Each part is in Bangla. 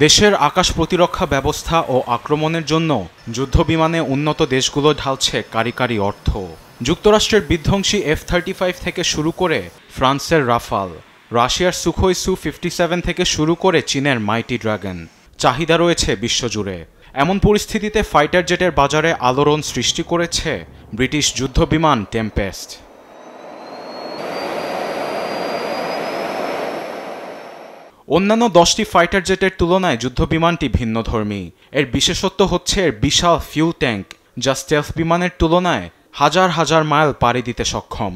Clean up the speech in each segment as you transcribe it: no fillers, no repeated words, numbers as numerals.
দেশের আকাশ প্রতিরক্ষা ব্যবস্থা ও আক্রমণের জন্য যুদ্ধবিমানে উন্নত দেশগুলো ঢালছে কারিগরি অর্থ। যুক্তরাষ্ট্রের বিধ্বংসী F-35 থেকে শুরু করে ফ্রান্সের রাফাল, রাশিয়ার সুখোই Su-57 থেকে শুরু করে চীনের মাইটি ড্রাগন, চাহিদা রয়েছে বিশ্বজুড়ে। এমন পরিস্থিতিতে ফাইটার জেটের বাজারে আলোড়ন সৃষ্টি করেছে ব্রিটিশ যুদ্ধবিমান টেম্পেস্ট। অন্যান্য 10টি ফাইটার জেটের তুলনায় যুদ্ধবিমানটি ভিন্নধর্মী। এর বিশেষত্ব হচ্ছে এর বিশাল ফিউল ট্যাঙ্ক, যা স্টেলথ বিমানের তুলনায় হাজার হাজার মাইল পাড়ি দিতে সক্ষম।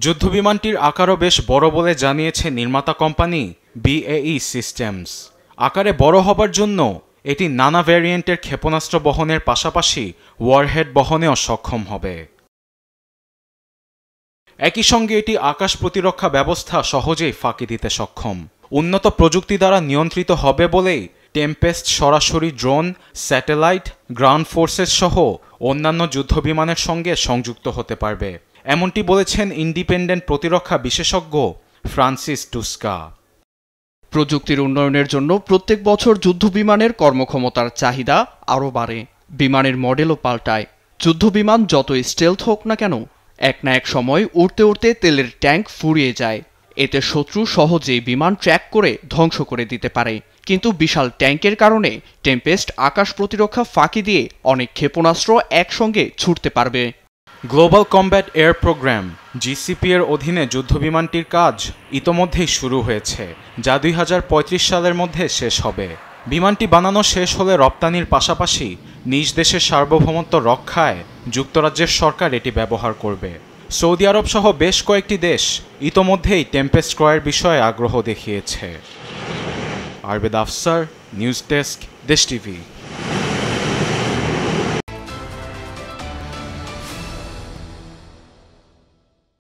যুদ্ধবিমানটির আকারও বেশ বড় বলে জানিয়েছে নির্মাতা কোম্পানি BAE সিস্টেমস। আকারে বড় হবার জন্য এটি নানা ভ্যারিয়েন্টের ক্ষেপণাস্ত্র বহনের পাশাপাশি ওয়ারহেড বহনেও সক্ষম হবে। একই সঙ্গে এটি আকাশ প্রতিরক্ষা ব্যবস্থা সহজেই ফাঁকি দিতে সক্ষম। উন্নত প্রযুক্তি দ্বারা নিয়ন্ত্রিত হবে বলেই টেম্পেস্ট সরাসরি ড্রোন, স্যাটেলাইট, গ্রাউন্ড ফোর্সেস সহ অন্যান্য যুদ্ধবিমানের সঙ্গে সংযুক্ত হতে পারবে, এমনটি বলেছেন ইন্ডিপেন্ডেন্ট প্রতিরক্ষা বিশেষজ্ঞ ফ্রান্সিস টুস্কা। প্রযুক্তির উন্নয়নের জন্য প্রত্যেক বছর যুদ্ধবিমানের কর্মক্ষমতার চাহিদা আরও বাড়ে, বিমানের মডেলও পাল্টায়। যুদ্ধবিমান যতই স্টেলথ হোক না কেন, এক না এক সময় উড়তে উড়তে তেলের ট্যাঙ্ক ফুরিয়ে যায়। এতে শত্রু সহজেই বিমান ট্র্যাক করে ধ্বংস করে দিতে পারে। কিন্তু বিশাল ট্যাঙ্কের কারণে টেম্পেস্ট আকাশ প্রতিরক্ষা ফাঁকি দিয়ে অনেক ক্ষেপণাস্ত্র একসঙ্গে ছুটতে পারবে। Global combat air programme GCP এর অধীনে যুদ্ধবিমানটির কাজ ইতোমধ্যেই শুরু হয়েছে, যা 2035 সালের মধ্যে শেষ হবে। বিমানটি বানানো শেষ হলে রপ্তানির পাশাপাশি নিজ দেশের সার্বভৌমত্ব রক্ষায় যুক্তরাজ্যের সরকার এটি ব্যবহার করবে। সৌদি আরব সহ বেশ কয়েকটি দেশ ইতোমধ্যেই টেম্পেস্ট ক্রয়ের বিষয়ে আগ্রহ দেখিয়েছে। আরবেদ আফসার, নিউজ ডেস্ক, দেশ টিভি।